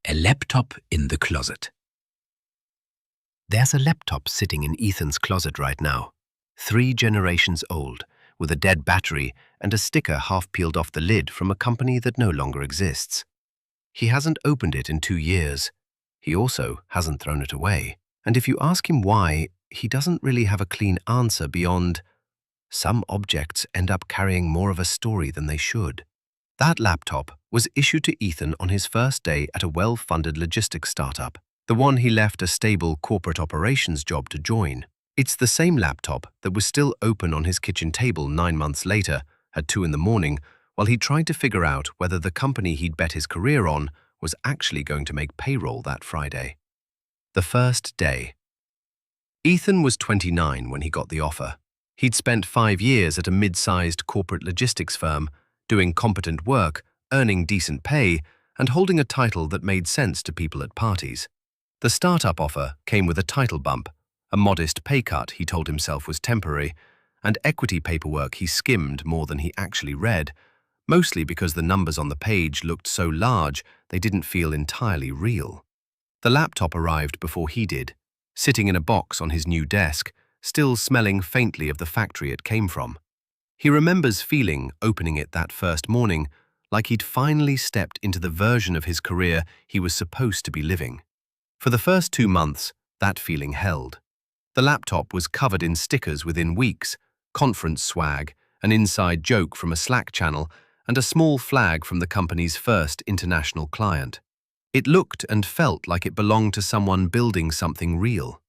A laptop in the closet. There's a laptop sitting in Ethan's closet right now, 3 generations old, with a dead battery and a sticker half peeled off the lid from a company that no longer exists. He hasn't opened it in 2 years. He also hasn't thrown it away. And if you ask him why, he doesn't really have a clean answer beyond some objects end up carrying more of a story than they should. That laptop was issued to Ethan on his first day at a well-funded logistics startup, the one he left a stable corporate operations job to join. It's the same laptop that was still open on his kitchen table 9 months later at 2 in the morning while he tried to figure out whether the company he'd bet his career on was actually going to make payroll that Friday. The first day. Ethan was 29 when he got the offer. He'd spent 5 years at a mid-sized corporate logistics firm, doing competent work, earning decent pay, and holding a title that made sense to people at parties. The startup offer came with a title bump, a modest pay cut he told himself was temporary, and equity paperwork he skimmed more than he actually read, mostly because the numbers on the page looked so large they didn't feel entirely real. The laptop arrived before he did, sitting in a box on his new desk, still smelling faintly of the factory it came from. He remembers feeling, opening it that first morning, like he'd finally stepped into the version of his career he was supposed to be living. For the first 2 months, that feeling held. The laptop was covered in stickers within weeks, conference swag, an inside joke from a Slack channel, and a small flag from the company's first international client. It looked and felt like it belonged to someone building something real.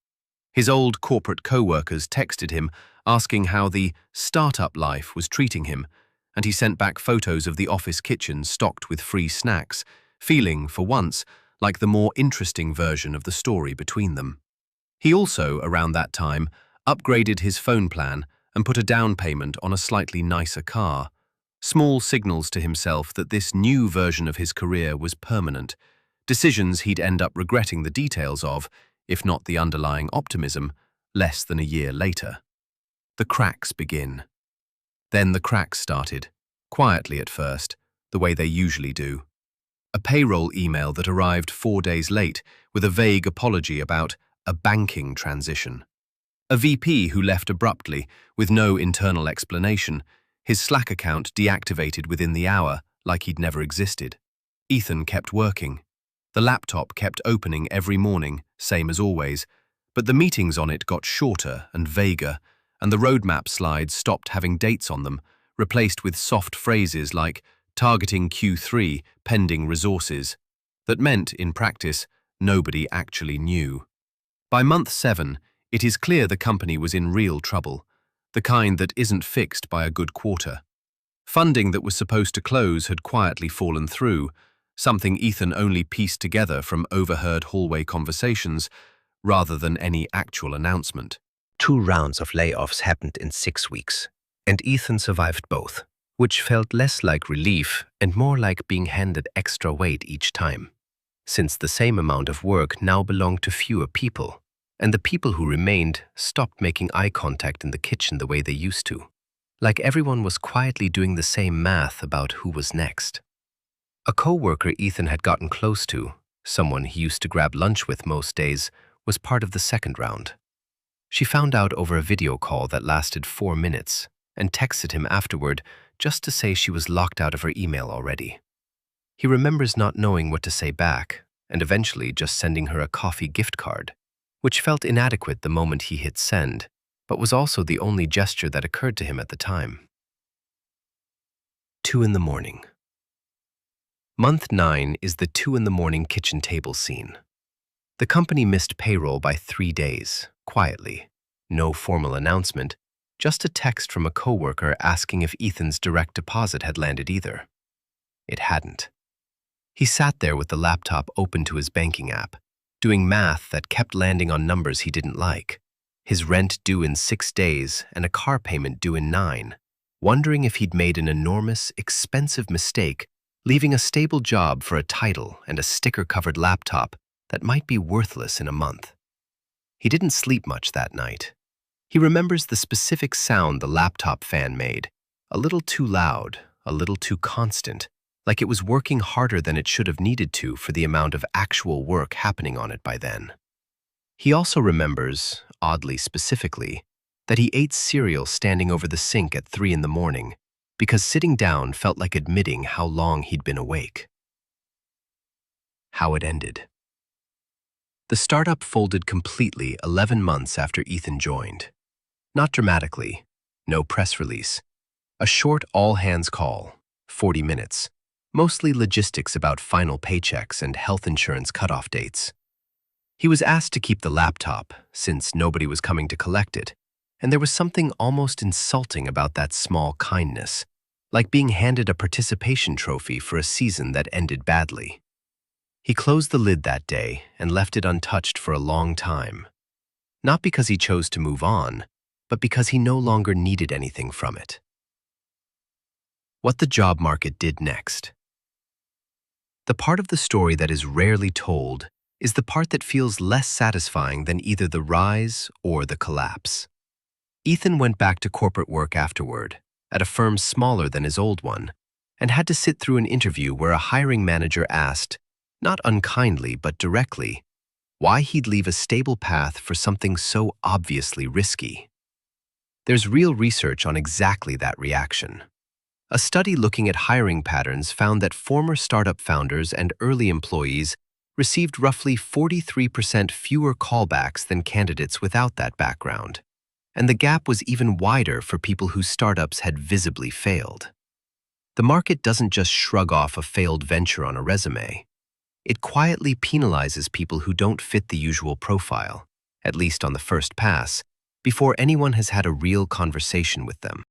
His old corporate co-workers texted him, asking how the startup life was treating him, and he sent back photos of the office kitchen stocked with free snacks, feeling, for once, like the more interesting version of the story between them. He also, around that time, upgraded his phone plan and put a down payment on a slightly nicer car, small signals to himself that this new version of his career was permanent, decisions he'd end up regretting the details of, if not the underlying optimism, less than a year later. The cracks begin. Then the cracks started, quietly at first, the way they usually do. A payroll email that arrived 4 days late with a vague apology about a banking transition. A VP who left abruptly with no internal explanation, his Slack account deactivated within the hour like he'd never existed. Ethan kept working. The laptop kept opening every morning, same as always, but the meetings on it got shorter and vaguer, and the roadmap slides stopped having dates on them, replaced with soft phrases like targeting Q3 pending resources, that meant, in practice, nobody actually knew. By month 7, it is clear the company was in real trouble, the kind that isn't fixed by a good quarter. Funding that was supposed to close had quietly fallen through, something Ethan only pieced together from overheard hallway conversations rather than any actual announcement. 2 rounds of layoffs happened in 6 weeks, and Ethan survived both, which felt less like relief and more like being handed extra weight each time, since the same amount of work now belonged to fewer people, and the people who remained stopped making eye contact in the kitchen the way they used to, like everyone was quietly doing the same math about who was next. A co-worker Ethan had gotten close to, someone he used to grab lunch with most days, was part of the second round. She found out over a video call that lasted 4 minutes and texted him afterward just to say she was locked out of her email already. He remembers not knowing what to say back and eventually just sending her a coffee gift card, which felt inadequate the moment he hit send, but was also the only gesture that occurred to him at the time. 2 in the morning. Month 9 is the 2 in the morning kitchen table scene. The company missed payroll by 3 days, quietly. No formal announcement, just a text from a coworker asking if Ethan's direct deposit had landed either. It hadn't. He sat there with the laptop open to his banking app, doing math that kept landing on numbers he didn't like. His rent due in 6 days and a car payment due in 9, wondering if he'd made an enormous, expensive mistake leaving a stable job for a title and a sticker-covered laptop that might be worthless in a month. He didn't sleep much that night. He remembers the specific sound the laptop fan made, a little too loud, a little too constant, like it was working harder than it should have needed to for the amount of actual work happening on it by then. He also remembers, oddly specifically, that he ate cereal standing over the sink at 3 in the morning because sitting down felt like admitting how long he'd been awake. How it ended. The startup folded completely 11 months after Ethan joined. Not dramatically, no press release. A short all-hands call, 40 minutes, mostly logistics about final paychecks and health insurance cutoff dates. He was asked to keep the laptop, since nobody was coming to collect it, and there was something almost insulting about that small kindness, like being handed a participation trophy for a season that ended badly. He closed the lid that day and left it untouched for a long time. Not because he chose to move on, but because he no longer needed anything from it. What the job market did next. The part of the story that is rarely told is the part that feels less satisfying than either the rise or the collapse. Ethan went back to corporate work afterward, at a firm smaller than his old one, and had to sit through an interview where a hiring manager asked, not unkindly but directly, why he'd leave a stable path for something so obviously risky. There's real research on exactly that reaction. A study looking at hiring patterns found that former startup founders and early employees received roughly 43% fewer callbacks than candidates without that background, and the gap was even wider for people whose startups had visibly failed. The market doesn't just shrug off a failed venture on a resume. It quietly penalizes people who don't fit the usual profile, at least on the first pass, before anyone has had a real conversation with them.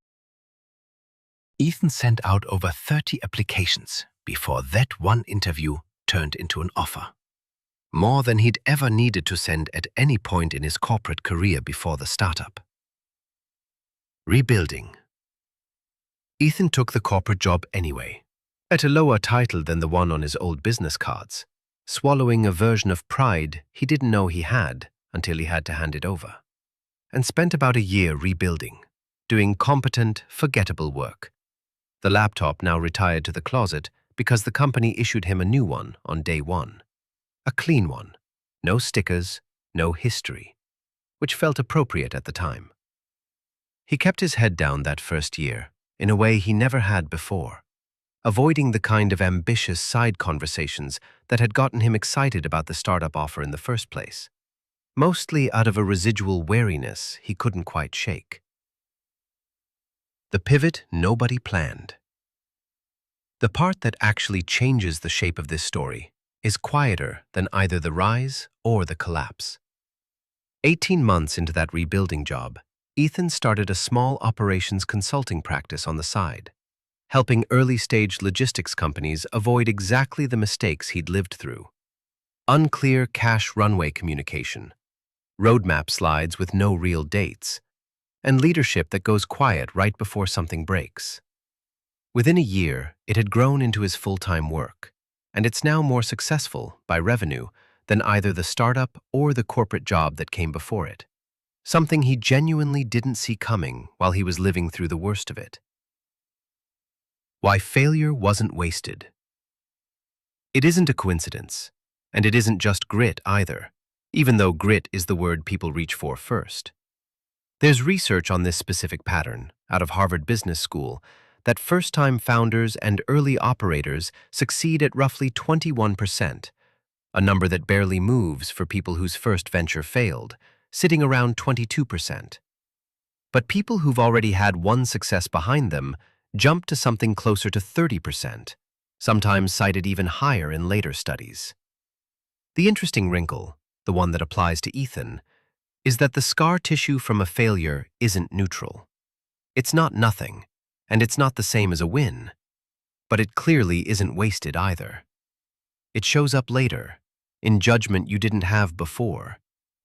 Ethan sent out over 30 applications before that one interview turned into an offer. More than he'd ever needed to send at any point in his corporate career before the startup. Rebuilding. Ethan took the corporate job anyway, at a lower title than the one on his old business cards, swallowing a version of pride he didn't know he had until he had to hand it over, and spent about a year rebuilding, doing competent, forgettable work. The laptop now retired to the closet because the company issued him a new one on day one. A clean one, no stickers, no history, which felt appropriate at the time. He kept his head down that first year in a way he never had before, avoiding the kind of ambitious side conversations that had gotten him excited about the startup offer in the first place, mostly out of a residual wariness he couldn't quite shake. The pivot nobody planned. The part that actually changes the shape of this story is quieter than either the rise or the collapse. 18 months into that rebuilding job, Ethan started a small operations consulting practice on the side, helping early-stage logistics companies avoid exactly the mistakes he'd lived through. Unclear cash runway communication, roadmap slides with no real dates, and leadership that goes quiet right before something breaks. Within a year, it had grown into his full-time work, and it's now more successful by revenue than either the startup or the corporate job that came before it, something he genuinely didn't see coming while he was living through the worst of it. Why failure wasn't wasted. It isn't a coincidence, and it isn't just grit either, even though grit is the word people reach for first. There's research on this specific pattern out of Harvard Business School that first-time founders and early operators succeed at roughly 21%, a number that barely moves for people whose first venture failed, sitting around 22%. But people who've already had one success behind them jump to something closer to 30%, sometimes cited even higher in later studies. The interesting wrinkle, the one that applies to Ethan, is that the scar tissue from a failure isn't neutral. It's not nothing, and it's not the same as a win, but it clearly isn't wasted either. It shows up later, in judgment you didn't have before,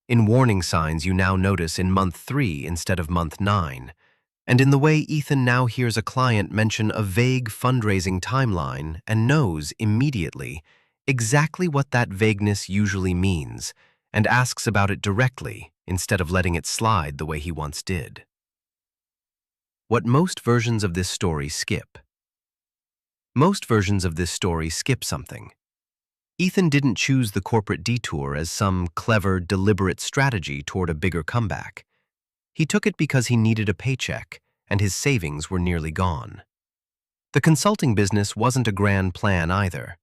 in warning signs you now notice in month 3 instead of month 9, and in the way Ethan now hears a client mention a vague fundraising timeline and knows immediately exactly what that vagueness usually means and asks about it directly instead of letting it slide the way he once did. What most versions of this story skip. Most versions of this story skip something. Ethan didn't choose the corporate detour as some clever, deliberate strategy toward a bigger comeback. He took it because he needed a paycheck, and his savings were nearly gone. The consulting business wasn't a grand plan either.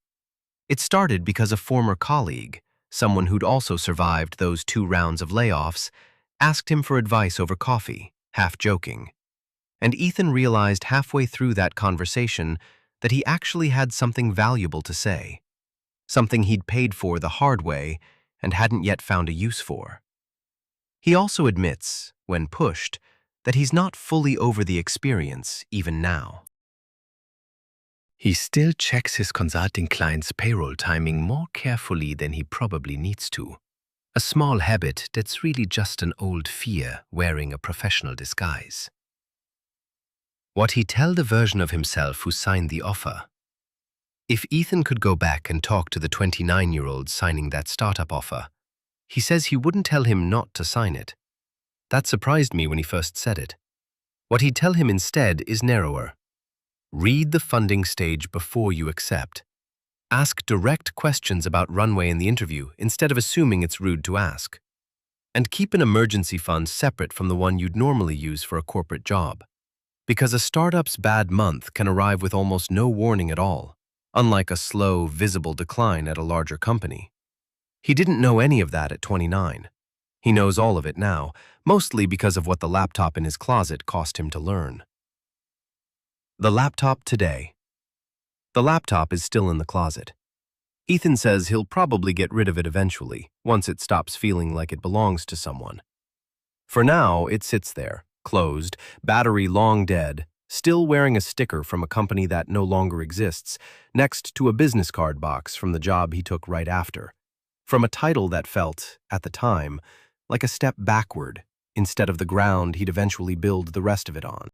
It started because a former colleague, someone who'd also survived those 2 rounds of layoffs, asked him for advice over coffee, half joking. And Ethan realized halfway through that conversation that he actually had something valuable to say, something he'd paid for the hard way and hadn't yet found a use for. He also admits, when pushed, that he's not fully over the experience even now. He still checks his consulting client's payroll timing more carefully than he probably needs to. A small habit that's really just an old fear wearing a professional disguise. What he'd tell the version of himself who signed the offer? If Ethan could go back and talk to the 29-year-old signing that startup offer, he says he wouldn't tell him not to sign it. That surprised me when he first said it. What he'd tell him instead is narrower. Read the funding stage before you accept. Ask direct questions about runway in the interview instead of assuming it's rude to ask. And keep an emergency fund separate from the one you'd normally use for a corporate job. Because a startup's bad month can arrive with almost no warning at all, unlike a slow, visible decline at a larger company. He didn't know any of that at 29. He knows all of it now, mostly because of what the laptop in his closet cost him to learn. The laptop today. The laptop is still in the closet. Ethan says he'll probably get rid of it eventually, once it stops feeling like it belongs to someone. For now, it sits there, closed, battery long dead, still wearing a sticker from a company that no longer exists, next to a business card box from the job he took right after, from a title that felt, at the time, like a step backward instead of the ground he'd eventually build the rest of it on.